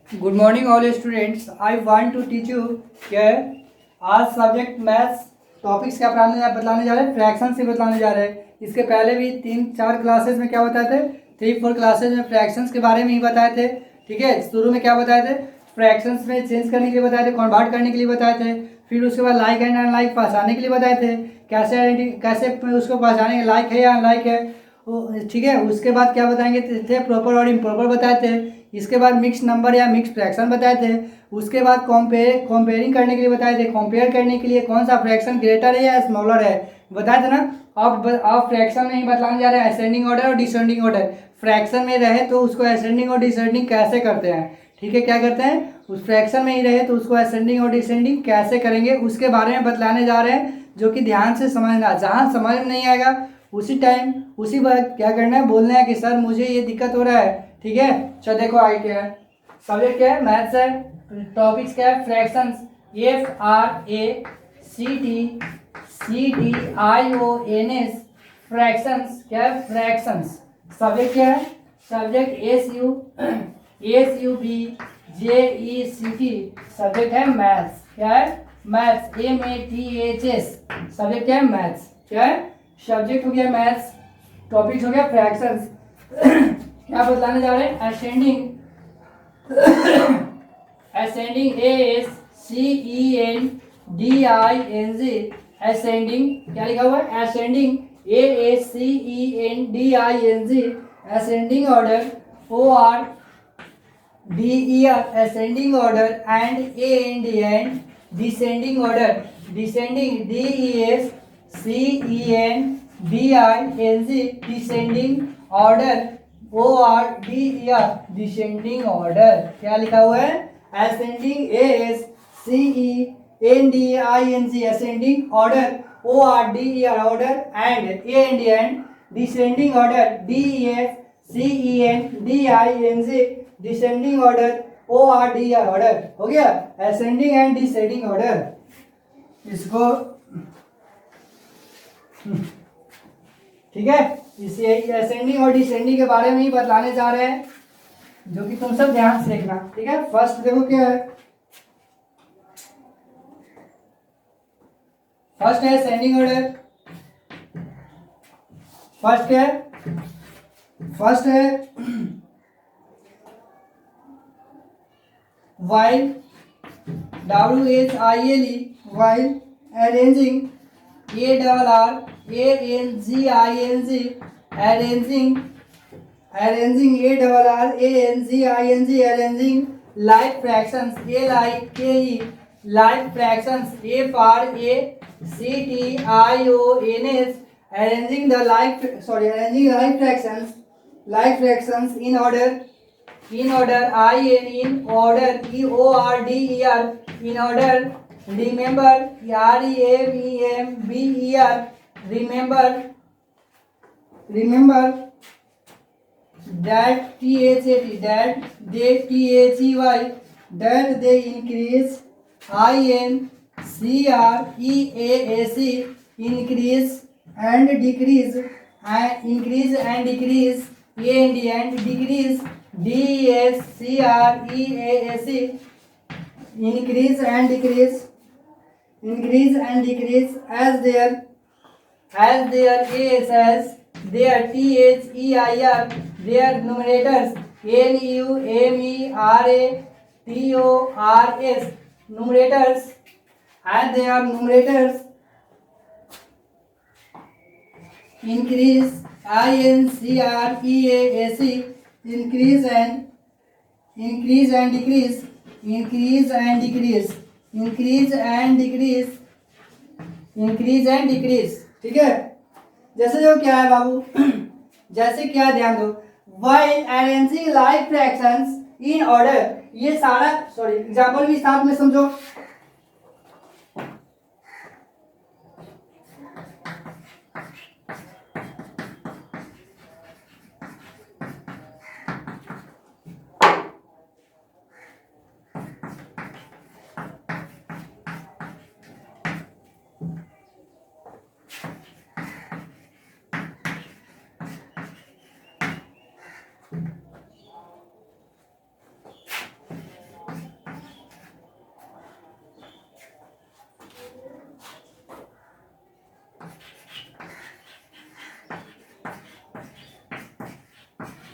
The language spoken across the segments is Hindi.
Good morning all students. I want to teach you क्या आज सब्जेक्ट मैथ्स टॉपिक्स क्या बतलाने जा रहे हैं, फ्रैक्शन से बतलाने जा रहे हैं। इसके पहले भी 3-4 क्लासेस में क्या बताए थे, 3-4 क्लासेस में फ्रैक्शंस के बारे में ही बताए थे। ठीक है, शुरू में क्या बताए थे, फ्रैक्शंस में चेंज करने के लिए बताए थे, कन्वर्ट करने के लिए बताए थे। फिर उसके बाद लाइक एंड अनलाइक पहचानने के लिए बताए थे, कैसे उसको पहचानेंगे लाइक है या अनलाइक है। ठीक है, उसके बाद क्या बताएंगे थे, प्रॉपर और इम्प्रॉपर बताए थे। इसके बाद मिक्स नंबर या मिक्स फ्रैक्शन बताए थे। उसके बाद कंपेयरिंग करने के लिए बताए थे, कंपेयर करने के लिए कौन सा फ्रैक्शन ग्रेटर है या स्मॉलर है बताए थे ना। अब फ्रैक्शन में ही बतलाने जा रहे हैं असेंडिंग ऑर्डर और डिसेंडिंग ऑर्डर। फ्रैक्शन में रहे तो उसको असेंडिंग और डिसेंडिंग कैसे करते हैं। ठीक है, क्या करते हैं, उस फ्रैक्शन में ही रहे तो उसको असेंडिंग और डिसेंडिंग कैसे करेंगे उसके बारे में बतलाने जा रहे हैं, जो कि ध्यान से समझना। जहाँ समझ में नहीं आएगा उसी टाइम उसी वक्त क्या करना है, बोलना है कि सर मुझे ये दिक्कत हो रहा है। ठीक है, चलो देखो आगे क्या है, सब्जेक्ट क्या है, मैथ्स है। टॉपिक्स क्या है, फ्रैक्शंस, FRACTIONS, फ्रैक्शंस क्या है, फ्रैक्शंस। सब्जेक्ट क्या है, सब्जेक्ट SUBJECT, सब्जेक्ट है मैथ्स। क्या है, मैथ्स, MATHS, सब्जेक्ट क्या है, मैथ्स। क्या है, सब्जेक्ट हो गया मैथ्स, टॉपिक्स हो गया फ्रैक्शंस। क्या बतलाने जा रहे हैं, असेंडिंग असेंडिंग ASCENDING, असेंडिंग क्या लिखा हुआ है, ascending ASCENDING, ascending order ORDER, ascending order, and AND, descending order, descending DESCENDING, descending order ORDER, descending order। क्या लिखा हुआ है, ascending ASCENDING, ascending order ORDER, order, and descending order DESCENDING, descending order ORDER, order हो गया, असेंडिंग एंड डिसेंडिंग ऑर्डर। इसको ठीक है, इसे असेंडिंग और डिसेंडिंग के बारे में ही बतलाने जा रहे हैं, जो कि तुम सब ध्यान से देखना। ठीक है, फर्स्ट देखो क्या है, फर्स्ट है असेंडिंग ऑर्डर। फर्स्ट क्या है, फर्स्ट है while WHILE, while arranging ARRANGING, arranging like fractions, LIKE, like fractions, FRACTIONS, arranging like fractions in order, in order, in order, EORDER, in order, remember, REMEMBER, remember, that THAT, that they THEY, that they increase, INCREASE, increase and decrease, increase and decrease, and decrease, DESCREASE, increase and decrease, as their ASS, their THEIR, their numerators, NUMERATORS, numerators, and their numerators increase, INCREASE, increase and decrease, increase and decrease, increase and decrease, increase and decrease। ठीक है, जैसे जो क्या है बाबू जैसे क्या ध्यान दो, while arranging like fractions in order, ये सारा एग्जाम्पल भी साथ में समझो।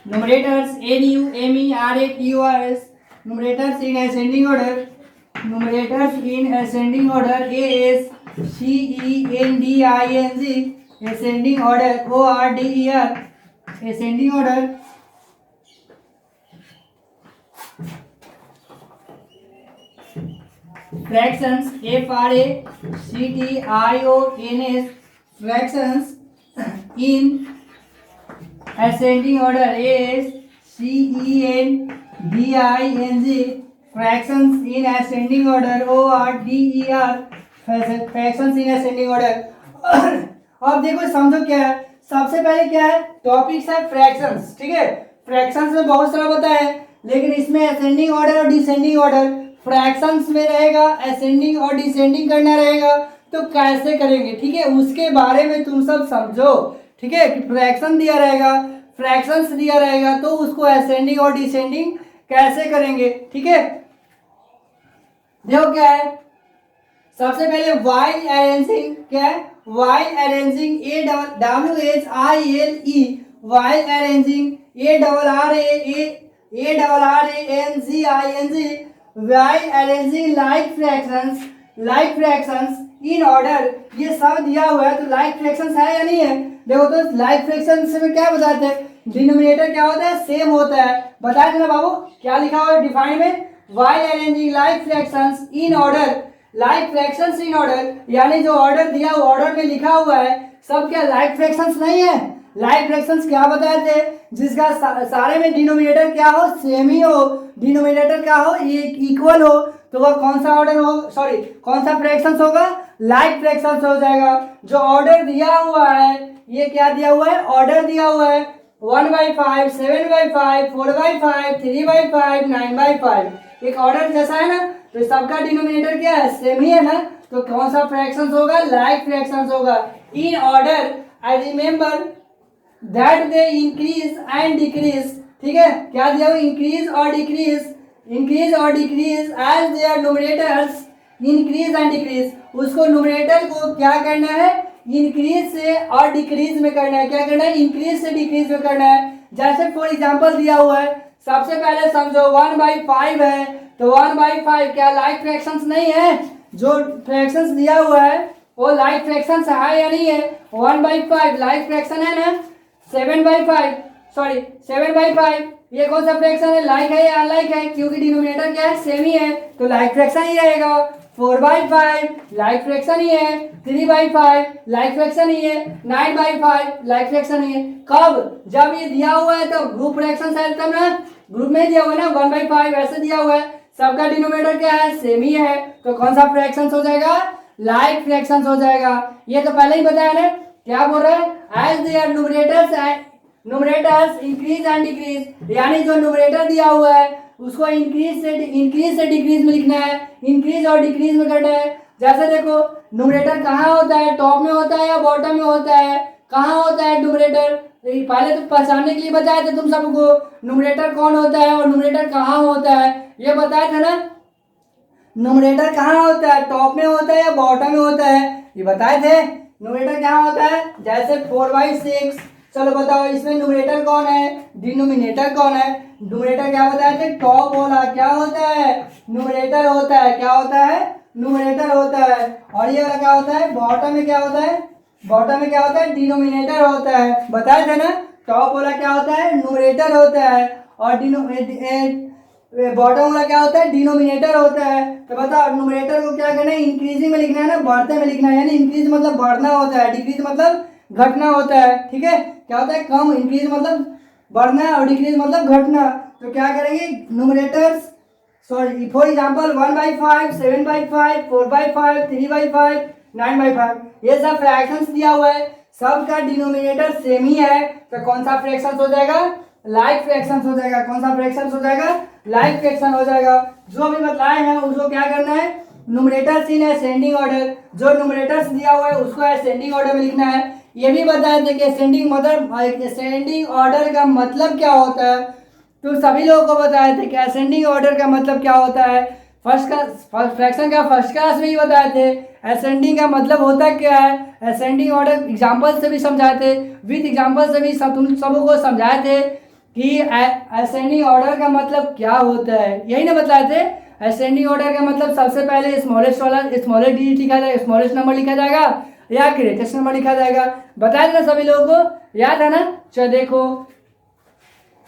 numerators NUMERATORS, numerators in ascending order, numerators in ascending order ASCENDING, ascending order ORDER, ascending order. Fractions FRACTIONS, fractions in ascending order ASCENDING, fractions in ascending order ORDER, fractions in ascending order. अब देखो समझो क्या है, सबसे पहले क्या है, टॉपिक्स है फ्रैक्शंस, ठीक है। फ्रैक्शंस में बहुत सारा पता है, लेकिन इसमें असेंडिंग ऑर्डर और डिसेंडिंग ऑर्डर, फ्रैक्शंस में रहेगा असेंडिंग और डिसेंडिंग करना रहेगा, तो कैसे करेंगे, ठीक है, उसके बारे में तुम सब समझो, ठीक है। फ्रैक्शन दिया रहेगा, फ्रैक्शंस दिया रहेगा, तो उसको असेंडिंग और डिसेंडिंग कैसे करेंगे, ठीक है। देखो क्या है, सबसे पहले वाइल अरेंजिंग, क्या है, while arranging AWHILE, while arranging ARRANGING, while arranging like fractions in order, ये सब दिया हुआ है, तो लाइक फ्रैक्शंस है या नहीं है। देखो तो लाइक फ्रैक्शंस में क्या बताते हैं, डिनोमिनेटर क्या होता है, सेम होता है, बताया था ना बाबू, क्या लिखा हुआ है डिफाइन में, while arranging like fractions in order, like fractions in order, यानी जो ऑर्डर दिया हुआ, ऑर्डर में लिखा हुआ है, सब क्या लाइक फ्रैक्शंस नहीं है। लाइक फ्रैक्शंस क्या बताए थे, जिसका सारे में डिनोमिनेटर क्या हो, सेम ही हो, डिनोमिनेटर क्या हो, इक्वल हो, तो वह कौन सा ऑर्डर हो, सॉरी कौन सा फ्रैक्शंस होगा, लाइक फ्रैक्शंस हो जाएगा। जो ऑर्डर दिया हुआ है, ये क्या दिया हुआ है, ऑर्डर दिया हुआ है 1/5, 7/5, 4/5, 3/5, 9/5, एक ऑर्डर जैसा है ना, तो सबका डिनोमिनेटर क्या है, सेम ही है ना, तो कौन सा फ्रैक्शंस होगा, लाइक फ्रैक्शंस होगा। In order I remember that they increase and decrease, ठीक है, क्या दिया हुआ, इंक्रीज और decrease as their numerators increase and decrease, उसको न्यूमरेटर को क्या करना है, इंक्रीज से और डिक्रीज में करना है, क्या करना है, इंक्रीज से डिक्रीज में करना है। जैसे फॉर एग्जांपल दिया हुआ है, सबसे पहले समझो 1/5 है, तो 1/5 क्या लाइक फ्रैक्शंस नहीं है, जो फ्रैक्शंस दिया हुआ है वो लाइक फ्रैक्शंस है या नहीं है, 1/5 लाइक फ्रैक्शन है ना, 7/5 ये कौन सा फ्रैक्शन है, लाइक है या अनलाइक है, क्योंकि डिनोमिनेटर क्या है, सेम ही है, तो लाइक फ्रैक्शन ही रहेगा। 4/5 लाइक फ्रैक्शन ही है, 3/5 लाइक फ्रैक्शन ही है, 9/5 लाइक फ्रैक्शन ही है। कब, जब ये दिया हुआ है तो ग्रुप फ्रैक्शन है, तब ना, ग्रुप में दिया हुआ है ना 1/5 ऐसे दिया हुआ है, सबका डिनोमिनेटर क्या है, सेम ही है, तो कौन सा फ्रैक्शन हो जाएगा, लाइक फ्रैक्शन हो जाएगा। ये तो पहले ही बताया ना, क्या बोल रहा है, as their numerators increase and decrease, यानी जो न्यूमरेटर दिया हुआ है उसको इंक्रीज से डिक्रीज में लिखना है, इंक्रीज और डिक्रीज में करना है। जैसे देखो न्यूमरेटर कहाँ होता है, टॉप में होता है या बॉटम में होता है, कहाँ होता है न्यूमरेटर, पहले तो पहचानने के लिए बताए थे तुम सबको, न्यूमरेटर कौन होता है और न्यूमरेटर कहाँ होता है, ये बताया था ना। न्यूमरेटर कहाँ होता है, टॉप में होता है या बॉटम में होता है, ये बताए थे। न्यूमरेटर कहाँ होता है, जैसे 4/6, चलो बताओ इसमें न्यूमरेटर कौन है, डिनोमिनेटर कौन है। न्यूमरेटर क्या बताए थे, टॉप वाला क्या होता है, न्यूमरेटर होता है, क्या होता है, न्यूमरेटर होता है। और ये वाला क्या होता है, बॉटम में क्या होता है, बॉटम में क्या होता है, डिनोमिनेटर होता है, बताए थे ना। टॉप वाला क्या होता है, न्यूमरेटर होता है, और बॉटम वाला क्या होता है, डिनोमिनेटर होता है। तो बताओ न्यूमरेटर को क्या करना है, इंक्रीजिंग में लिखना है ना, बढ़ते में लिखना है, यानी इंक्रीज मतलब बढ़ना होता है, डिक्रीज मतलब घटना होता है, ठीक है। क्या होता है, कम, इंक्रीज मतलब बढ़ना और डिक्रीज मतलब घटना। तो क्या करेंगे, न्यूमरेटर्स, सॉरी फॉर एग्जांपल 1/5, 7/5, 4/5, 3/5, 9/5, ये सब फ्रैक्शंस दिया हुआ है, सबका डिनोमिनेटर सेम ही है, तो कौन सा फ्रैक्शन हो जाएगा, लाइक फ्रैक्शन हो जाएगा। कौन सा फ्रैक्शन हो जाएगा, लाइक फ्रैक्शन हो जाएगा। जो भी बतलाए हैं उसको क्या करना है, न्यूमरेटर्स इन असेंडिंग ऑर्डर, जो न्यूमरेटर्स दिया हुआ है उसको असेंडिंग ऑर्डर में लिखना है। ये भी बताए थे कि असेंडिंग ऑर्डर का मतलब क्या होता है, तो सभी लोगों को बताए थे कि असेंडिंग ऑर्डर का मतलब क्या होता है। फर्स्ट क्लास फ्रैक्शन का फर्स्ट क्लास में ही बताए थे, असेंडिंग का मतलब होता क्या है, असेंडिंग ऑर्डर एग्जाम्पल से भी समझाए थे, विथ एग्जाम्पल से भी तुम सबों को समझाए थे कि असेंडिंग ऑर्डर का मतलब क्या होता है, यही ना बताए थे। असेंडिंग ऑर्डर का मतलब सबसे पहले स्मॉलेस्ट वाला स्मॉलेस्ट डिजिट लिखा जाएगा, स्मॉलेस्ट नंबर लिखा जाएगा या ग्रेटेस्ट नंबर लिखा जाएगा। बताया था ना सभी लोगों को, याद है ना। चलो देखो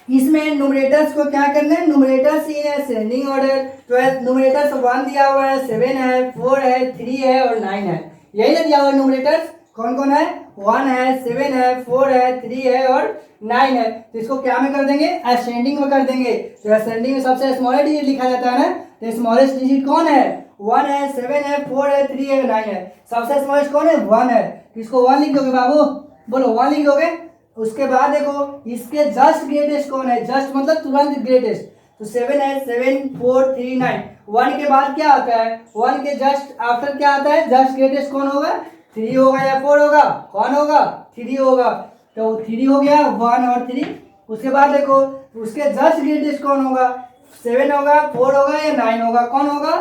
इसमें न्यूमरेटर्स को क्या करना है, न्यूमरेटर्स इन असेंडिंग ऑर्डर, तो न्यूमरेटर्स 1 दिया हुआ है, 7 है, 4 है, 3 है और 9 है, यही ना दिया हुआ है। न्यूमरेटर्स कौन कौन है, 1 है, 7 है, 4 है, 3 है और 9 है। तो इसको क्या में कर देंगे, असेंडिंग में कर देंगे। तो असेंडिंग में सबसे स्मॉलेस्ट डिजिट लिखा जाता है ना, तो स्मॉलेस्ट डिजिट कौन है, 1 है, 7 है, 4 है, 3 है, 9 है। सबसे स्मॉलेस्ट कौन है, 1 है, तो इसको 1 लिख दोगे बाबू, बोलो 1 लिख दोगे। उसके बाद देखो इसके जस्ट ग्रेटेस्ट कौन है, जस्ट मतलब तुरंत ग्रेटेस्ट, तो 7 है, 7 4 3 9। 1 के बाद क्या आता है, 1 के जस्ट आफ्टर क्या आता है, जस्ट ग्रेटेस्ट कौन होगा, 3 होगा या 4 होगा, कौन होगा, 3 होगा। तो 3 हो गया, 1 और 3। उसके बाद देखो उसके जस्ट ग्रेटेस्ट कौन होगा, 7 होगा, 4 होगा या 9 होगा, कौन होगा,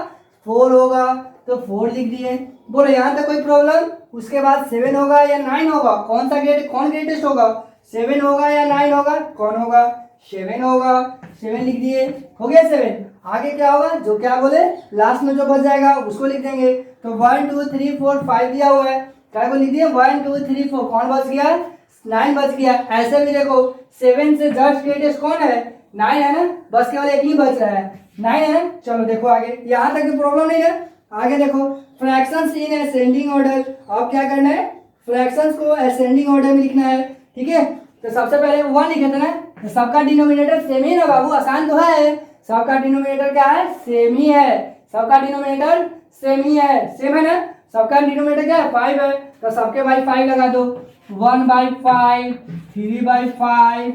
4 होगा, तो 4 लिख दिए। बोलो यहाँ तक कोई प्रॉब्लम। उसके बाद 7 होगा या 9 होगा, कौन सा कौन ग्रेटेस्ट होगा, 7 होगा या 9 होगा, कौन होगा, 7 होगा, 7 लिख दिए, हो गया 7। आगे क्या होगा, जो क्या बोले लास्ट में जो बच जाएगा उसको लिख देंगे। तो 1 2 3 4 5 दिया हुआ है, क्या को लिख दिए 1 2 3 4, कौन बच गया, 9 बच गया। ऐसे भी देखो 7 से जस्ट ग्रेटेस्ट कौन है, 9 है ना, बस केवल एक ही बच रहा है, 9 है ना। चलो देखो आगे, यहाँ तक तो प्रॉब्लम नहीं है। आगे देखो फ्रैक्शंस इन असेंडिंग ऑर्डर, अब क्या करना है, फ्रैक्शंस को असेंडिंग ऑर्डर में लिखना है, ठीक है। तो सबसे पहले 1 लिखे थे ना, तो सबका डिनोमिनेटर सेम ही ना बाबू, आसान तो है, सबका डिनोमिनेटर क्या है, सेम ही है, सबका डिनोमिनेटर सेम ही है, सेम है ना। सबका डिनोमिनेटर क्या है, 5 है, तो सबके बाई 5 लगा दो, 1/5, 3/5,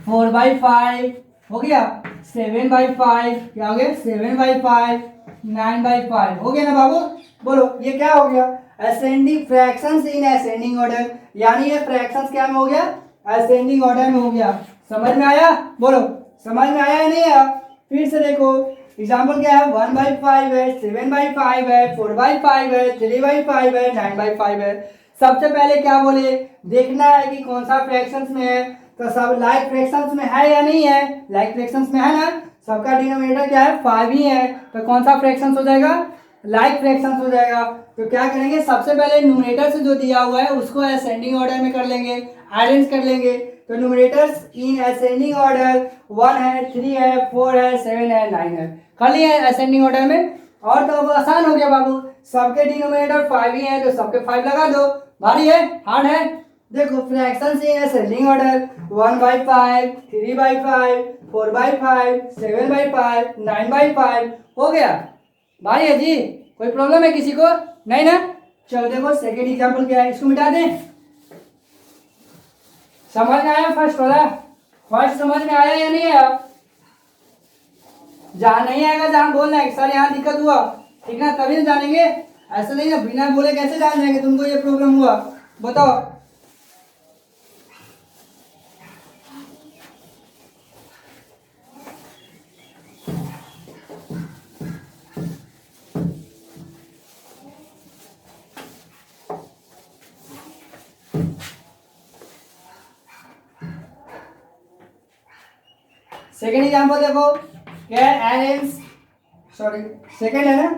4/5 हो गया, 7/5 क्या हो गया, 7/5, 9/5 हो गया ना बाबू। बोलो ये क्या हो गया, असेंडिंग फ्रैक्शंस इन असेंडिंग ऑर्डर, यानी ये फ्रैक्शंस क्या में हो गया, असेंडिंग ऑर्डर में हो गया। समझ में आया, बोलो समझ में आया या नहीं आया। फिर से देखो एग्जाम्पल क्या है, 1/5 है, 7/5 है, 4/5 है, 3/5 है, 9/5 है। सबसे पहले क्या बोले, देखना है कि कौन सा फ्रैक्शंस में है, तो सब लाइक फ्रैक्शंस में है या नहीं है, लाइक फ्रैक्शंस में है ना, सबका डिनोमिनेटर क्या है 5 ही है, तो कौन सा फ्रैक्शंस हो जाएगा, लाइक फ्रैक्शंस हो जाएगा। तो क्या करेंगे, सबसे पहले न्यूमरेटर से जो दिया हुआ है उसको असेंडिंग ऑर्डर में कर लेंगे, अरेंज कर लेंगे। तो न्यूमरेटर्स इन असेंडिंग ऑर्डर 1 है, 3 है, 4 है, 7 है, 9 है, कर लिए असेंडिंग ऑर्डर में। और तो अब आसान हो गया बाबू, सबके डिनोमिनेटर 5 ही है तो सबके 5 लगा दो। भारी है, हार्ड है, देखो फ्रैक्शंस इन असेंडिंग ऑर्डर 1/5, 3/5, 4/5, 7/5, 9/5 हो गया। भाई है जी, कोई प्रॉब्लम है किसी को, नहीं ना। चलो देखो सेकेंड एग्जाम्पल क्या है, इसको मिटा दें। समझ में आया फर्स्ट वाला, फर्स्ट समझ में आया या नहीं आया, जहाँ नहीं आएगा जहाँ बोलना है सर यहाँ दिक्कत हुआ, ठीक ना, तभी ना जानेंगे, ऐसा नहीं ना बिना बोले कैसे जान जाएंगे तुमको ये प्रॉब्लम हुआ, बताओ। सेकेंड एग्जाम्पल देखो क्या है, अरेंज, सॉरी सेकेंड है ना,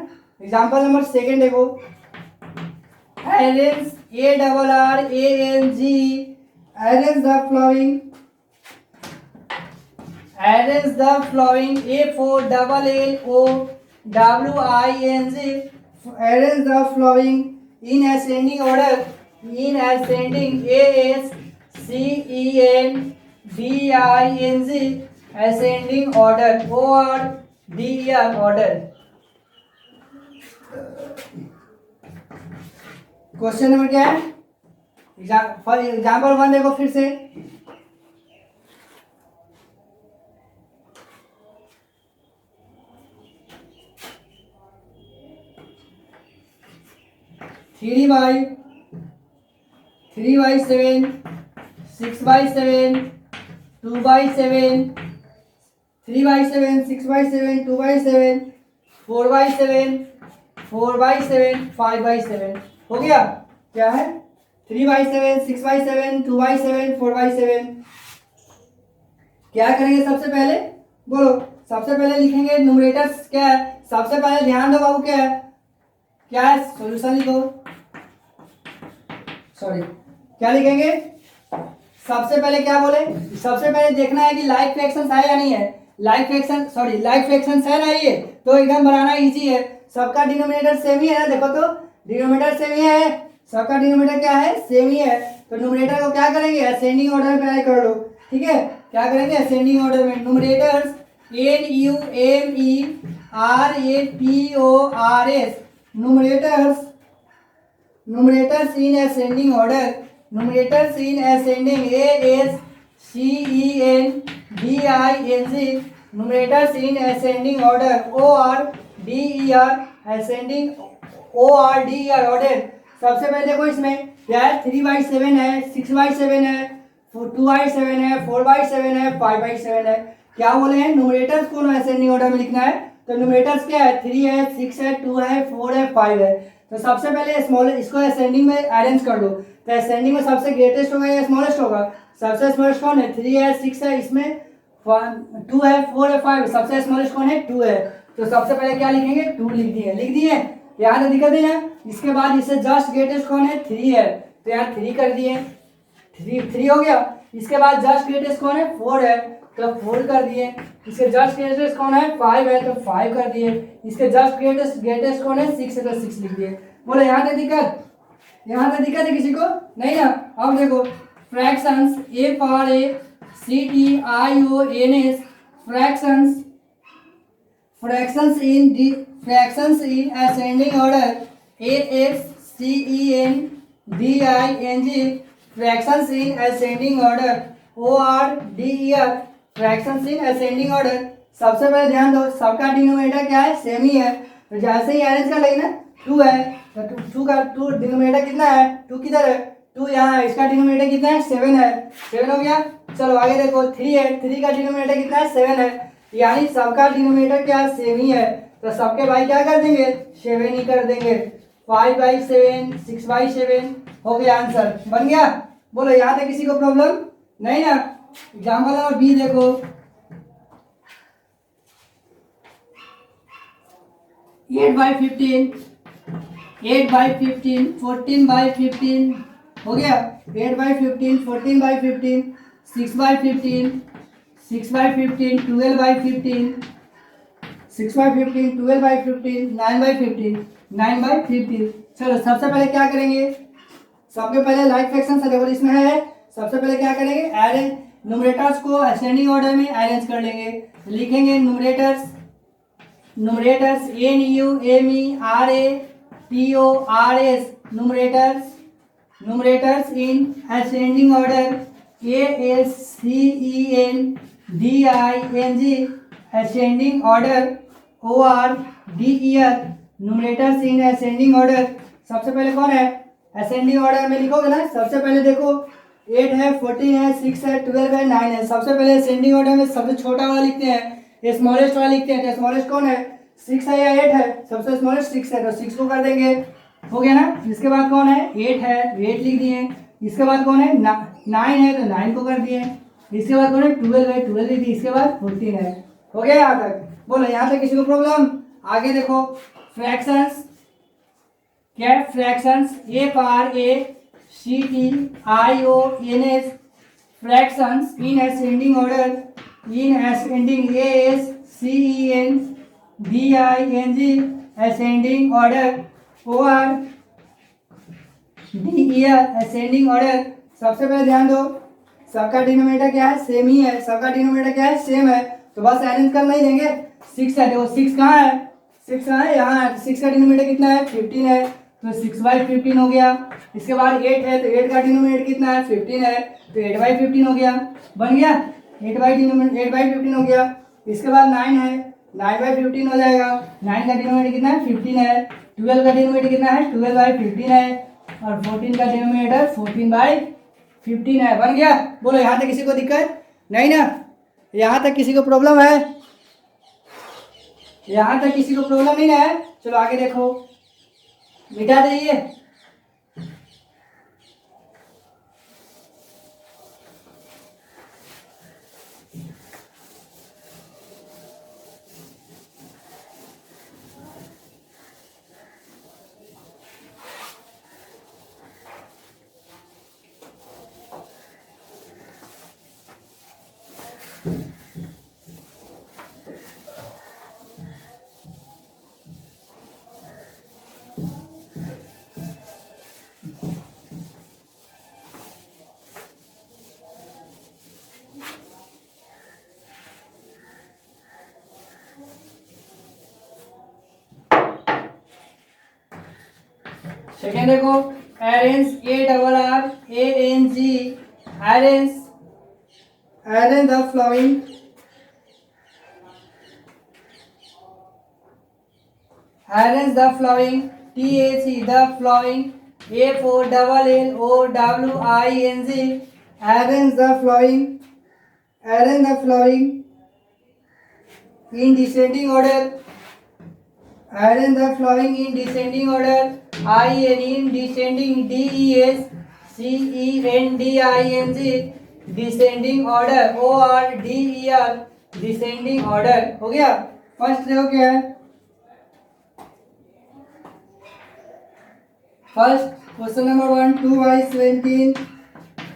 एग्जाम्पल नंबर सेकेंड देखो, arrange ARRANG, arrange the following, arrange the following AFOLLOWING, arrange the following in ascending order, in ascending ASCENDING, ascending order ORDER order. Question number क्या है, एग्जाम्पल 1 देखो फिर से, थ्री बाई सेवन, 6/7, 2/7, 3/7, 6/7, 2/7, 4/7, 4/7, 5/7 हो गया। क्या है 3/7, 6/7, 2/7, 4/7। क्या करेंगे सबसे पहले, बोलो। सबसे पहले लिखेंगे न्यूमरेटर्स क्या है, सबसे पहले ध्यान दो बाबू, क्या है सॉल्यूशन लिखो। सॉरी, क्या लिखेंगे सबसे पहले, क्या बोले, सबसे पहले देखना है कि लाइक फ्रैक्शंस है या नहीं है। लाइक फ्रैक्शंस है ना, ये तो एकदम बनाना इजी है। सबका डिनोमिनेटर सेम ही है ना, देखो तो डिनोमिनेटर सेम ही है, सबका डिनोमिनेटर क्या है, सेम ही है। तो न्यूमरेटर को क्या करेंगे, असेंडिंग ऑर्डर में ऐड कर लो। ठीक है, क्या करेंगे असेंडिंग ऑर्डर में। Numerators NUMERATORS, numerators in ascending order, numerators in ascending ASCENDING, numerators in ascending order ORDER, ascending ORDER order। सबसे पहले देखो इसमें क्या है, 3/7 है, 6/7 है, 2/7 है, 4/7 है, 5/7 है। क्या बोले हैं, न्यूमरेटर्स को असेंडिंग ऑर्डर में लिखना है। तो न्यूमरेटर्स क्या है, 3 है, 6 है, 2 है, 4 है, 5 है। तो सबसे पहले स्मॉल इसको असेंडिंग में अरेंज कर दो। तो असेंडिंग में सबसे ग्रेटेस्ट होगा या स्मॉलेस्ट होगा, सबसे स्मॉलेस्ट कौन है, 3 है, 6 है, इसमें 2 है, 4 है, 5 है, सबसे स्मॉलेस्ट कौन है, 2 है। तो सबसे पहले क्या लिखेंगे, 2 लिख दिए, यहाँ तो दिक्कत नहीं है। इसके बाद इससे जस्ट ग्रेटेस्ट कौन है, 3 है, तो यहाँ 3 कर दिए, 3 हो गया। इसके बाद जस्ट ग्रेटेस्ट कौन है, 4 है, तो 4 कर दिए। इसके जस्ट ग्रेटेस्ट कौन है, 5 है, तो 5 कर दिए। इसके जस्ट ग्रेटेस्ट कौन है, 6 है, तो 6 लिख दिए। बोलो यहाँ तक दिक्कत, यहाँ तक दिक्कत है किसी को नहीं ना। अब देखो fractions, FRACTIONS, fractions in ascending order ASCENDING, fractions in ascending order ORDER, fractions in ascending order। सबसे पहले ध्यान दो, सबका डिनोमिनेटर क्या है, सेम ही है। तो जैसे ही अरेंज कर लेंगे ना, 2 है, तो 2 डिनोमिनेटर कितना है, 2 किधर है, 2 यहाँ है। इसका डिनोमिनेटर कितना है, 7 है, 7 हो गया। चलो आगे देखो, 3 है, 3 का डिनोमिनेटर कितना है, 7 है, यानी सबका डिनोमिनेटर क्या है, सेम ही है। तो सबके भाई क्या कर देंगे, 7 ही कर देंगे। 5/7, 6/7 हो गया, आंसर बन गया। बोलो यहाँ तक किसी को प्रॉब्लम नहीं ना। एग्जाम्पल नंबर बी देखो, 8/15, 8/15, 14/15 हो गया। 8/15, 14/15, 6/15, 6/15, 12/15, 6/15, 12/15, 9/15, 9/15। चलो सबसे पहले क्या करेंगे, सबसे पहले लाइक फ्रैक्शन से देखो इसमें है, सबसे पहले क्या करेंगे, अरेंज न्यूमरेटर्स को असेंडिंग ऑर्डर में अरेंज कर लेंगे। लिखेंगे न्यूमरेटर्स NUMERATORS, न्यूमरेटर्स इन ascending order ASCENDING, ascending order ORDER, numerators इन असेंडिंग ऑर्डर। सबसे पहले कौन है, असेंडिंग ऑर्डर में लिखोगे ना, सबसे पहले देखो 8 है, 14 है, 6 है, 12 है, 9 है। सबसे पहले असेंडिंग ऑर्डर में सबसे छोटा वाला लिखते हैं, स्मॉलेस्ट वाला लिखते हैं। तो स्मॉलेस्ट कौन है, 6 है या 8 है, सबसे स्मॉलेस्ट 6 है, तो 6 को कर देंगे, हो गया ना। इसके बाद कौन है, 8 है, 8 लिख दिए। इसके बाद कौन है, 9 है, तो 9 को कर दिए। इसके बाद कौन है, 12 है, 12 लिख दिए। इसके बाद 14 है, हो गया यहाँ तक। बोलो यहाँ तक किसी को प्रॉब्लम। आगे देखो फ्रैक्शंस, क्या है fractions, FRACTIONS, fractions in ascending order, in ascending ASCENDING, ascending order ORDER, ascending order। सबसे पहले ध्यान दो, सबका डिनोमिनेटर क्या है, सेम ही है, सबका डिनोमिनेटर क्या है, सेम है, तो बस अरेंज कर नहीं देंगे। 6 है, देखो 6 कहाँ है, 6 कहाँ है, यहाँ है। 6 का डिनोमिनेटर कितना है, 15 है, तो 6/15 हो गया। इसके बाद 8 है, तो 8 का डिनोमिनेटर कितना है, 15 है, तो 8/15 हो गया, बन गया। 8/15 हो गया। इसके बाद 9 है, 9/15 हो जाएगा। 9 का डिनोमिनेटर कितना है, 15 है। 12 का डिनोमिनेटर कितना है, 12/15 है, और 14 का डिनोमिनेटर 14/15 है, बन गया। बोलो यहाँ तक किसी को दिक्कत नहीं ना, यहाँ तक किसी को प्रॉब्लम है, यहाँ तक किसी को प्रॉब्लम नहीं है। चलो आगे देखो, मिटा दीजिए। सेकेंड देखो, arrange ARRANG, arrange the flowing, arrange the flowing, THE the flowing, AFOLLOWING, arrange the flowing, in descending order, arrange the flowing in descending order, IN in descending, DESCENDING, descending order, ORDER, descending order। हो गया। फर्स्ट देखो क्या है, फर्स्ट क्वेश्चन नंबर 1, 2/17,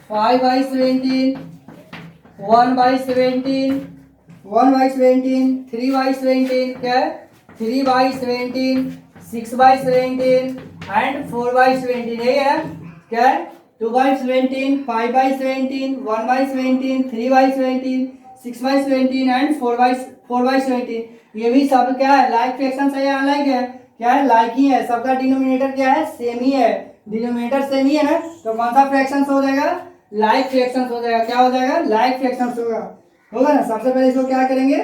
5/17, 1/17, 1/17, 3/17, क्या है 3/17, 6/17 एंड 4/17, यही है क्या है 2/17, 5/17, 1/17, 3/17, 6/17 एंड 4/17। ये भी सब क्या है लाइक फ्रैक्शन है या अनलाइक है, क्या है लाइक ही है, सबका डिनोमिनेटर क्या है सेम ही है, डिनोमिनेटर सेम ही है ना, तो कौन सा फ्रैक्शन हो जाएगा लाइक फ्रैक्शन हो जाएगा, क्या हो जाएगा लाइक फ्रैक्शन होगा ना। सबसे पहले इसको क्या करेंगे,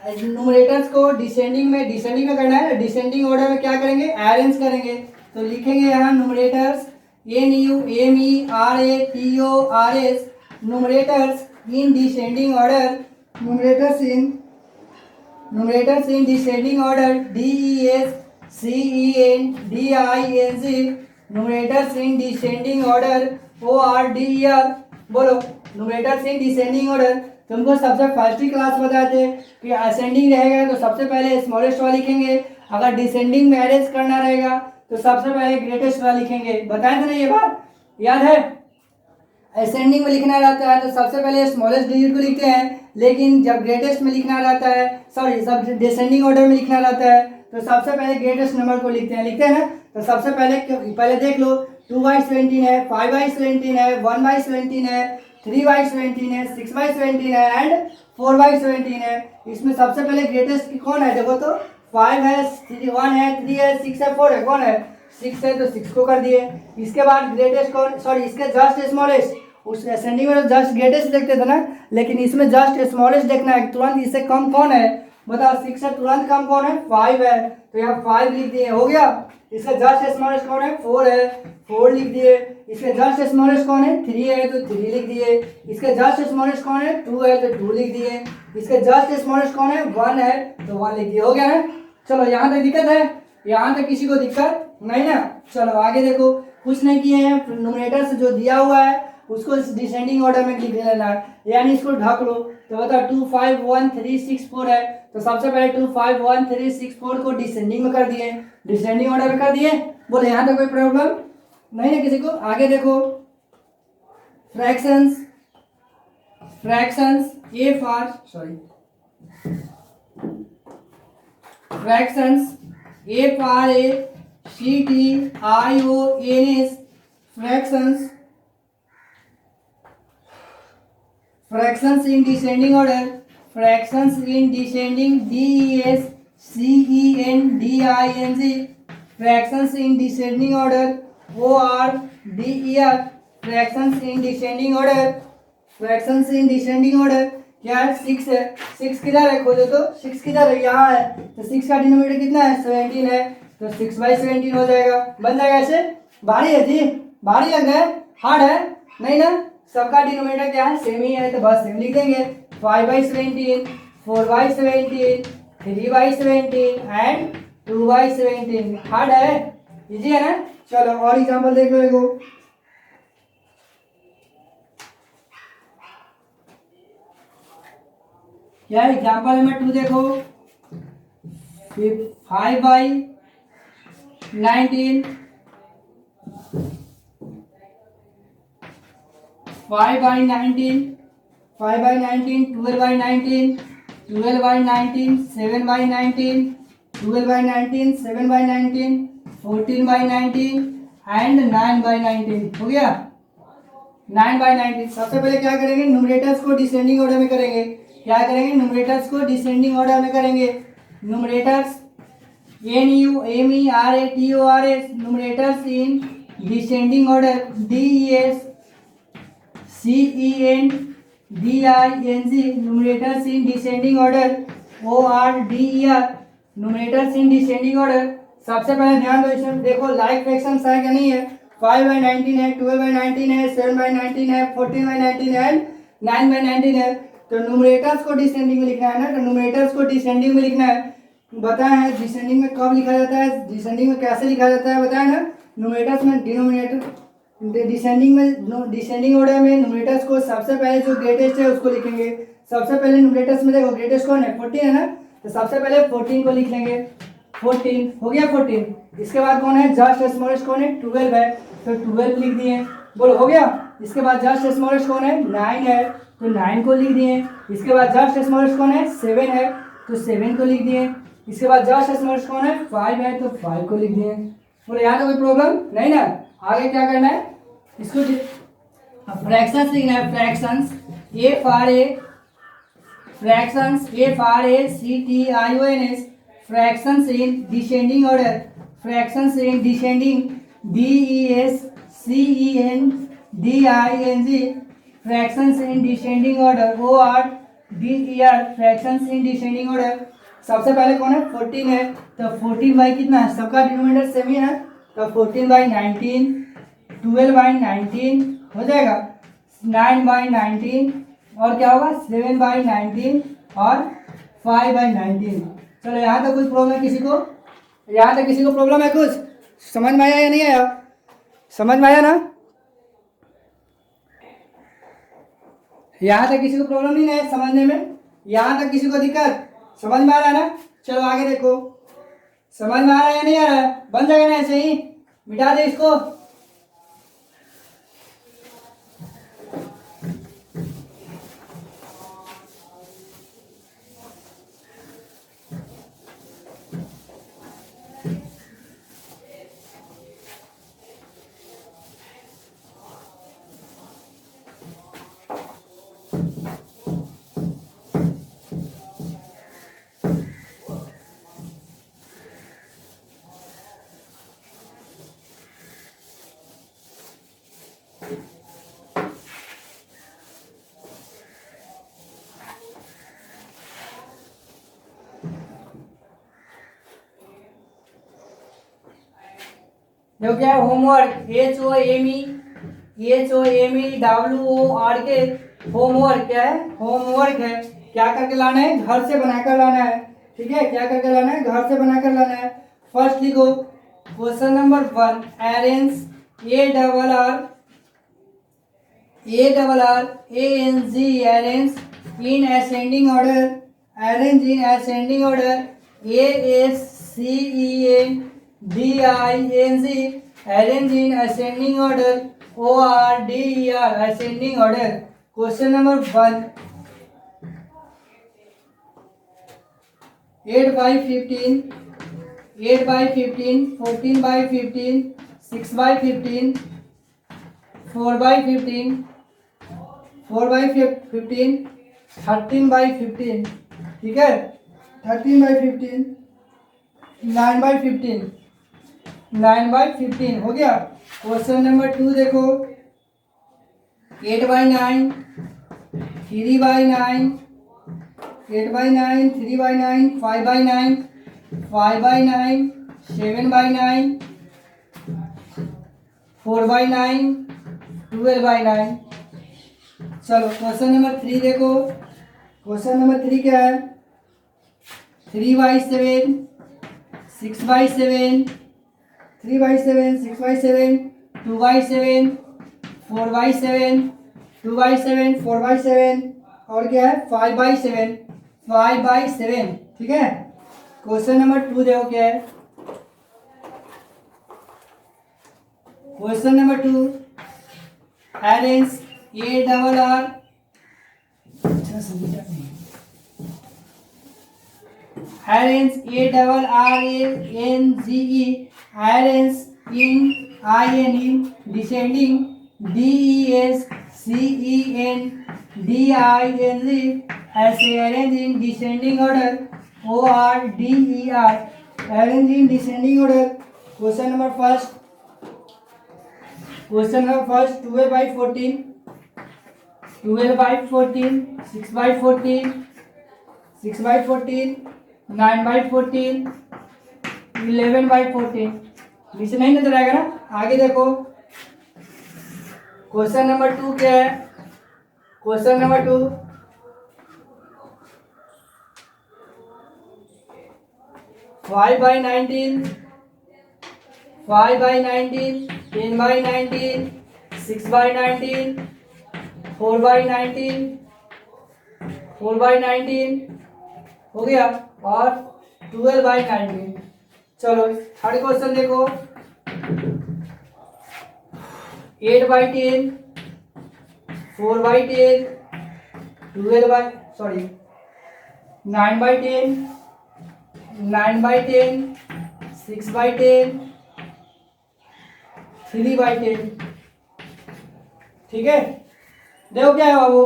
न्यूमरेटर्स को डिसेंडिंग में करना है, डिसेंडिंग ऑर्डर में क्या करेंगे अरेंज करेंगे। तो लिखेंगे यहाँ numerators NUMERATORS, numerators in descending order, numerators in descending order, DESCENDING, numerators in descending order, ORDER। बोलो numerators in descending order। तुमको सबसे फर्स्ट ही क्लास बताए थे कि असेंडिंग रहेगा तो सबसे पहले स्मॉलेस्ट वाला लिखेंगे, अगर डिसेंडिंग में अरेंज करना रहेगा तो सबसे पहले ग्रेटेस्ट वाला लिखेंगे, बताए थे ना ये बात याद है। असेंडिंग में लिखना रहता है तो सबसे पहले स्मॉलेस्ट डिजिट को लिखते हैं, लेकिन जब ग्रेटेस्ट में लिखना रहता है, सॉरी सब डिसेंडिंग ऑर्डर में लिखना रहता है तो सबसे पहले ग्रेटेस्ट नंबर को लिखते हैं ना। तो सबसे पहले देख लो 2/17 है, 5/17 है, 1/17 है, 3/17 है, 6/17 है एंड 4/17 है। इसमें सबसे पहले ग्रेटेस्ट कौन है देखो तो 5 है, 1 है, 3 है, 6 है, 4 है, कौन है 6 है तो 6 को कर दिए। इसके बाद ग्रेटेस्ट कौन, सॉरी इसके जस्ट स्मॉलेस्ट, उस असेंडिंग में जस्ट ग्रेटेस्ट देखते थे ना, लेकिन इसमें जस्ट स्मॉलेस्ट देखना है, तुरंत इससे कम कौन है बताओ, 6 से तुरंत कम कौन है 5 है, तो यहाँ 5 लिख दिए, हो गया। इसका जस्ट स्मॉलेस्ट कौन है 4 है, 4 लिख दिए। इसके जस्ट स्मॉलेस्ट कौन है 3 है तो 3 लिख दिए। इसके जस्ट स्मॉलेस्ट कौन है 2 है तो 2 लिख दिए। इसके जस्ट स्मॉलेस्ट कौन है 1 है तो 1 लिख दिए, हो गया ना। चलो यहाँ तक दिक्कत है, यहाँ तक किसी को दिक्कत नहीं ना। चलो आगे देखो, कुछ नहीं किए हैं, न्यूमरेटर से जो दिया हुआ है उसको डिसेंडिंग ऑर्डर में लिख लेना है, यानी इसको ढक लो। तो बताओ 2 5 1 3 6 4 है, तो सबसे पहले 2 5 1 3 6 4 को डिसेंडिंग में कर दिए, डिसेंडिंग ऑर्डर में कर दिए। बोले यहाँ तक कोई प्रॉब्लम नहीं है किसी को। आगे देखो fractions, A for sorry fractions A for CTIONS, fractions in descending order, fractions in descending DESCENDING, fractions in descending order ORDER, fractions in descending order, क्या है 6 है, 6 किधर है खोजो तो 6 किधर है यहाँ है, तो 6 का डिनोमिनेटर कितना है 17 है, तो 6/17 हो जाएगा, बन जाएगा ऐसे। भारी है जी, भारी लग रहा है, हार्ड है नहीं ना, सबका डिनोमिनेटर क्या है सेम ही है, तो बस सेम लिख देंगे 5/17, 4/17, 3/17 एंड 2/17। हार्ड है इजी है ना। चलो और एग्जांपल देख लो एगो। क्या एग्जांपल नंबर 2 देखो, 5/19, 5/19, 5/19, 12/19, 12/19, 7/19, 12/19, 7/19, 14/19 एंड 9/19। हो गया 9/19। सबसे पहले क्या करेंगे, न्यूमरेटर्स को डिसेंडिंग ऑर्डर में करेंगे। क्या करेंगे, न्यूमरेटर्स को डिसेंडिंग ऑर्डर में करेंगे। Numerators NUMERATORS, numerators in descending order, DESCENDING, numerators in descending order, ORDER, numerators in descending order. सबसे पहले ध्यान दो, इसमें देखो लाइक फ्रैक्शंस है क्या नहीं है। 5/19 है, 12/19 है, 7/19 है, 14/19 है, 9/19 है। तो न्यूमरेटर्स को डिसेंडिंग में लिखना है ना, तो न्यूमरेटर्स को डिसेंडिंग में लिखना है। बताया है डिसेंडिंग में कब लिखा जाता है, डिसेंडिंग में कैसे लिखा जाता है बताया ना। न्यूमरेटर्स में डिनोमिनेटर, डिसेंडिंग ऑर्डर में न्यूमरेटर्स को सबसे पहले जो ग्रेटेस्ट है उसको लिखेंगे। सबसे पहले न्यूमरेटर्स में देखो ग्रेटेस्ट कौन है, 14 है ना, तो सबसे पहले 14 को लिख लेंगे। 14 हो गया 14। इसके बाद कौन है, जस्ट स्मॉलेस्ट कौन है, 12 है, तो 12 लिख दिए। बोलो हो गया। इसके बाद जस्ट स्मॉलेस्ट कौन है, 9 है, तो 9 को लिख दिए। इसके बाद जस्ट स्मॉलेस्ट कौन है, 7 है, तो 7 को लिख दिए। इसके बाद जस्ट स्मॉलेस्ट कौन है, 5 है, तो 5 को लिख दिए। बोलो यहाँ तो कोई प्रॉब्लम नहीं ना। आगे क्या करना है, इसको फ्रैक्शंस लिखना है। Fractions FRACTIONS, fractions in descending order, fractions in descending DESCENDING, fractions in descending order ORDER, fractions in descending order. सबसे पहले कौन है, 14 है, तो 14 बाई कितना है, सबका डिनोमिनेटर सेम ही है, तो 14/19, 12/19 हो जाएगा, 9/19 और क्या होगा 7/19 और 5/19। चलो यहाँ तक कोई प्रॉब्लम है किसी को, यहाँ तक किसी को प्रॉब्लम है, कुछ समझ में आया या नहीं आया, समझ में आया ना। यहाँ तक किसी को प्रॉब्लम नहीं है समझने में, यहाँ तक किसी को दिक्कत, समझ में आ रहा है ना। चलो आगे देखो, समझ में आ रहा है या नहीं आ रहा है, बन जाएगा ना ऐसे ही, मिटा दे इसको। देखो क्या है, होमवर्क HOMEWORK, होमवर्क क्या है, होमवर्क है। क्या करके लाना है, घर से बनाकर लाना है, ठीक है, क्या करके लाना है, घर से बनाकर लाना है। फर्स्ट लिखो question number 1, arrange ARRANG, arrange in ascending order, arrange in ascending order, ASCENDING, arrange in ascending order, ORDER, ascending order। Question number 1, 8/15, 8/15, 14/15, 6/15, 4/15, 4/15, 13/15, ठीक है, 13/15, 9/15, 9/15 हो गया। क्वेश्चन नंबर 2 देखो, 8/9, 3/9, 8/9, 3/9, 5/9, 5/9, 7/9, 4/9, 12/9। चलो क्वेश्चन नंबर 3 देखो, क्वेश्चन नंबर 3 क्या है, 3/7, 6/7, 3/7, 6/7, 2/7, 4/7, 2/7, 4/7 और क्या है 5/7, 5/7। ठीक है। क्वेश्चन नंबर 2 देखो क्या है। Question number 2, arrange ARR arrange ARRANGE arrange in IN descending DESCENDING as arrange in descending order ORDER arrange in descending order। Question number first 12/14, 12/14, 6/14, 6/14, 9/14, 11/14। नीचे नहीं नजर आएगा ना। आगे देखो क्वेश्चन नंबर 2 क्या है। क्वेश्चन नंबर 2, 5/19, 5/19, 10/19, 6/19, 4/19, 4/19 हो गया और 12/19। चलो थर्ड क्वेश्चन देखो 8/10, 4/10, 9/10, 9/10, 6/10, 3/10। ठीक है। देखो क्या है बाबू,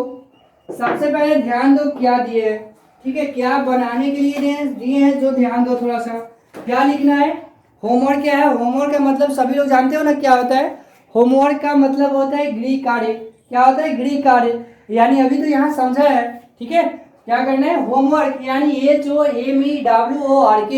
सबसे पहले ध्यान दो क्या दिए है। ठीक है, क्या बनाने के लिए दिए हैं जो ध्यान दो थोड़ा सा। क्या लिखना है, होमवर्क क्या है। होमवर्क का मतलब सभी लोग जानते हो ना क्या होता है। होमवर्क का मतलब होता है गृह कार्य। क्या होता है, गृह कार्य। यानी अभी तो यहाँ समझा है। ठीक है, क्या करना है, होमवर्क यानी HOMEWORK।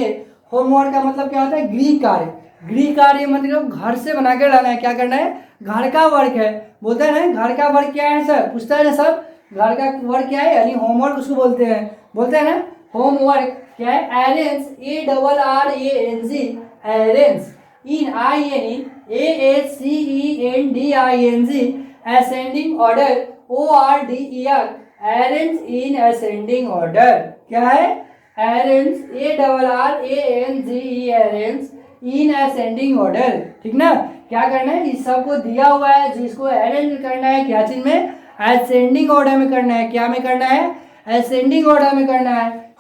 होमवर्क का मतलब क्या होता है, गृह कार्य। गृह कार्य मतलब घर से बना कर लाना है। क्या करना है, घर का वर्क है। बोलते हैं ना घर का वर्क क्या है सर, पूछता है ना सब, घर का वर्क क्या है, यानी होमवर्क उसको बोलते हैं। बोलते हैं ना होमवर्क क्या है, arrange ARRANG arrange in ASCENDING ascending order ORDER arrange in ascending order. क्या है, arrange ARRANGE arrange in ascending order. ठीक ना। क्या करना है, इस सब को दिया हुआ है जिसको अरेंज करना है क्या चीज में, असेंडिंग ऑर्डर में करना है। क्या में करना है, असेंडिंग ऑर्डर में करना है।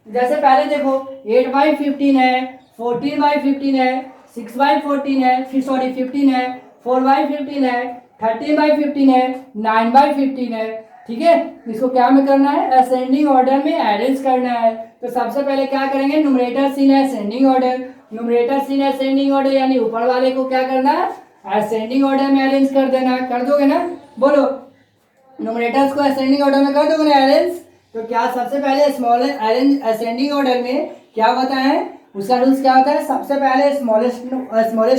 जैसे पहले देखो 8/15 है, 14/15 है, 6/14 है, फिर सॉरी 15 है, 4/15 है, 13/15 है, 9/15 है। ठीक है, इसको क्या में करना है, असेंडिंग ऑर्डर में अरेंज करना है। तो सबसे पहले क्या करेंगे, न्यूमरेटर इन असेंडिंग ऑर्डर। न्यूमरेटर इन असेंडिंग ऑर्डर यानी ऊपर वाले को क्या करना है, असेंडिंग ऑर्डर में अरेंज कर देना। कर दोगे ना, बोलो न्यूमरेटर्स को असेंडिंग ऑर्डर में कर दोगे ना अरेंज। तो क्या सबसे पहले स्मॉल अरेंज असेंडिंग ऑर्डर में क्या होता है, उसका रूल्स क्या होता है, सबसे पहले स्मॉलेस्ट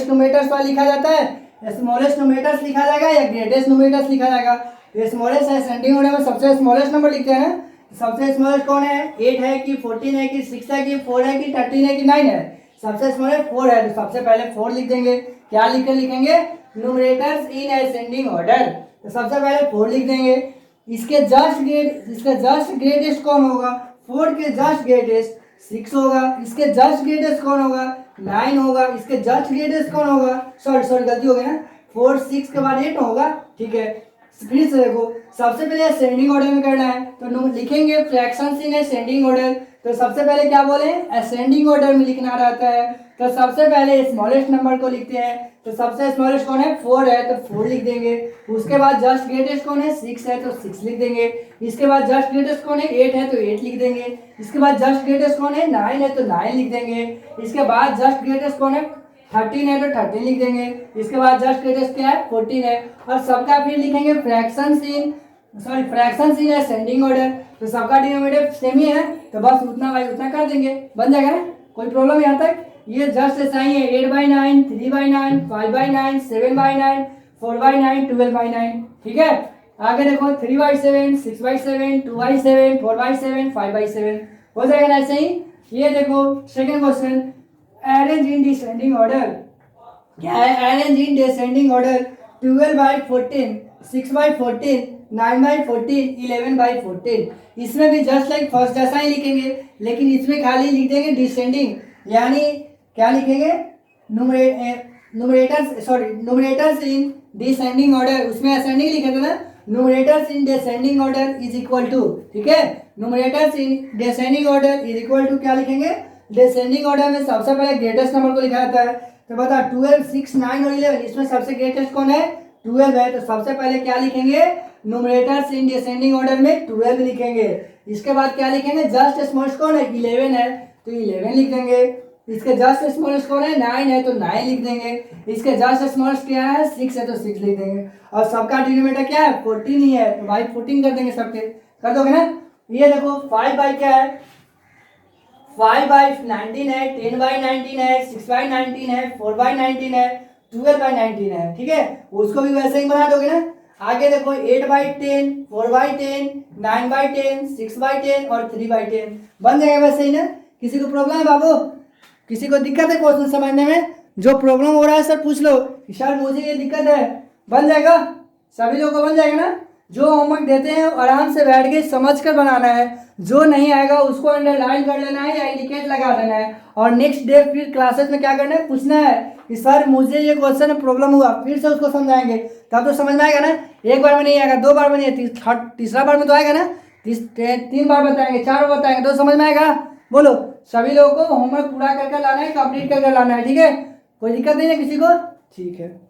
न्यूमरेटर्स वाला लिखा जाता है। स्मॉलेस्ट न्यूमरेटर्स लिखा जाएगा या ग्रेटेस्ट न्यूमरेटर्स लिखा जाएगा। स्मॉलेस्ट असेंडिंग ऑर्डर में सबसे स्मॉलेस्ट नंबर लिखते हैं। सबसे स्मॉलेस्ट कौन है, 8 है कि 14 है कि 6 है कि 4 है कि 13 है कि 9 है। सबसे स्मॉलेस्ट 4 है, तो सबसे पहले 4 लिख देंगे। क्या लिख कर लिखेंगे, न्यूमरेटर्स इन असेंडिंग ऑर्डर। तो सबसे पहले 4 लिख देंगे। इसका जस्ट ग्रेटेस्ट कौन होगा, 4 के जस्ट ग्रेटेस्ट 6 होगा। इसके जस्ट ग्रेटेस्ट कौन होगा, 9 होगा। इसके जस्ट ग्रेटेस्ट कौन होगा, सॉरी गलती हो गई ना, 4 6 के बाद 8 होगा। ठीक है, फिर से देखो सबसे पहले असेंडिंग ऑर्डर में करना है तो लिखेंगे फ्रैक्शंस इन असेंडिंग ऑर्डर। तो सबसे पहले क्या बोले, असेंडिंग ऑर्डर में लिखना रहता है। तो सबसे पहले स्मॉलेस्ट नंबर को लिखते हैं। तो सबसे स्मॉलेस्ट कौन है, 4 है तो 4 लिख देंगे। उसके बाद जस्ट ग्रेटेस्ट कौन है, 6 है तो 6 लिख देंगे। इसके बाद जस्ट ग्रेटेस्ट कौन है, 8 है तो 8 लिख देंगे। इसके बाद जस्ट ग्रेटेस्ट कौन है, 9 है तो 9 लिख देंगे। इसके बाद जस्ट ग्रेटेस्ट कौन है, 13 है तो 13 लिख देंगे। इसके बाद जस्ट ग्रेटेस्ट क्या है, 14 है। और सबका फिर लिखेंगे फ्रैक्शंस इन असेंडिंग ऑर्डर। तो सबका डिनोमिनेटर सेम ही है तो बस उतना बाई उतना कर देंगे, बन जाएगा ना, कोई प्रॉब्लम यहाँ तक। ये जस्ट ऐसा ही है, 8/9, 3/9, 5/9, 7/9, 4/9, 12/9। ठीक है, आगे देखो 3/7, 6/7, 2/7, 4/7, 5/7 हो जाएगा ना ऐसे ही। ये देखो second question, arrange in descending order. क्या है, अरेंज इन डिसेंडिंग ऑर्डर 12/14, 6/14, 9/14, 11/14। इसमें भी जस्ट लाइक फर्स्ट जैसा ही लिखेंगे, लेकिन इसमें खाली लिख देंगे डिसेंडिंग, यानी क्या लिखेंगे, न्यूमरेटर्स इन डिसेंडिंग ऑर्डर, उसमें असेंडिंग लिखे थे ना, numerators in descending order is equal to, ठीक है, numerators in descending order is equal to क्या लिखेंगे, डिसेंडिंग ऑर्डर में सबसे पहले ग्रेटेस्ट नंबर को लिखा जाता है। तो बता 12, 6, 9 और 11, इसमें सबसे ग्रेटेस्ट कौन है, 12 है। तो सबसे पहले क्या लिखेंगे, न्यूमरेटर्स इन डिसेंडिंग ऑर्डर में 12 लिखेंगे। इसके बाद क्या लिखेंगे, जस्ट स्मॉलेस्ट कौन है, 11 है, तो 11 लिख देंगे। इसके जस्ट स्मॉलेस्ट कौन है, 9 है, तो 9 लिख देंगे। इसके जस्ट स्मॉलेस्ट क्या है, 6 है, तो 6 लिख देंगे। और सबका डिनोमिनेटर क्या है, 14 ही है, तो भाई 14 कर देंगे सबके, कर दोगे ना। ये देखो 5 बाई क्या है, 5/19 है, 10/19 है, 6/19 है, 4/19 है, 12/19 है, ठीक है, उसको भी वैसे ही बना दोगे ना। आगे देखो 8/10, 4/10, 9/10, 6/10 और 3/10 बन जाएगा वैसे ही ना। किसी को प्रॉब्लम है बाबू, किसी को दिक्कत है क्वेश्चन समझने में, जो प्रॉब्लम हो रहा है सर पूछ लो कि सर मुझे ये दिक्कत है, बन जाएगा, सभी लोगों को बन जाएगा ना। जो होमवर्क देते हैं आराम से बैठ के समझ कर बनाना है, जो नहीं आएगा उसको अंडरलाइन कर लेना है या इंडिकेट लगा देना है, और नेक्स्ट डे फिर क्लासेस में क्या करना है, पूछना है कि सर मुझे ये क्वेश्चन में प्रॉब्लम हुआ, फिर से उसको समझाएंगे, तब तो समझ में आएगा ना। एक बार में नहीं आएगा, 2 बार में नहीं, तीसरा बार में तो आएगा ना, 3 बार बताएंगे, 4 बार बताएंगे, तो समझ में आएगा। बोलो, सभी लोगों को होमवर्क पूरा करके लाना है, कंप्लीट करके लाना है, ठीक है, कोई दिक्कत नहीं है किसी को, ठीक है।